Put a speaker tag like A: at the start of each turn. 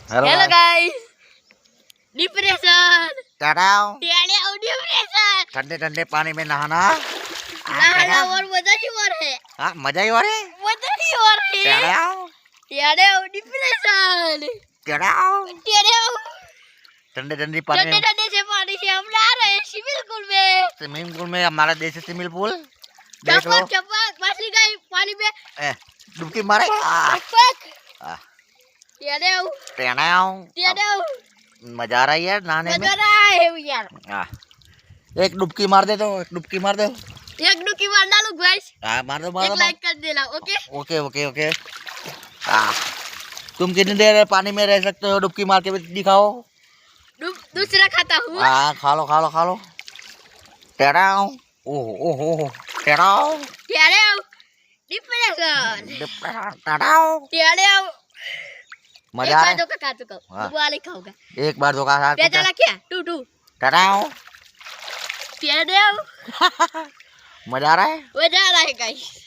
A: hello guys depression
B: टाटाओ
A: depression
B: ठंडे ठंडे पानी में नहाना
A: नहाना और मजा ही और है
B: हाँ मजा ही हो रहा है
A: मजा ही और है
B: टाटाओ
A: डिप्रेशन
B: टाटाओ ठंडे ठंडे पानी
A: ठंडे ठंडे से पानी से हम नहा रहे हैं स्विमिंग पूल में
B: हमारा देसी स्विमिंग पूल देख लो
A: चपक चपक मछली गई पानी में
B: डुबकी मारे
A: चपक
B: टाटाओ मजा आ रही है नहाने में
A: मजा आ रहा है यार
B: एक डुबकी मार दे तो एक डुबकी मार दो
A: एक डुबकी मार डालो गाइस
B: मार दो
A: एक लाइक कर देना ओके
B: ओके ओके ओके तुम कितनी देर पानी में रह सकते हो डुबकी मार के दिखाओ
A: दूसरा खाता हूँ
B: खा लो खा लो खा लो टेढ़ाओ ओहो ओहो टेढ़ाओ
A: डिप्रेशन
B: टेढ़ाओ मजा आ रहा है
A: खा चुका हूँ वाले खाऊंगा
B: एक बार धोखा खा
A: बेचारा क्या टू
B: टेढ़ाओ
A: टेढ़ाओ
B: मजा आ रहा है
A: मजा आ रहा है गाइस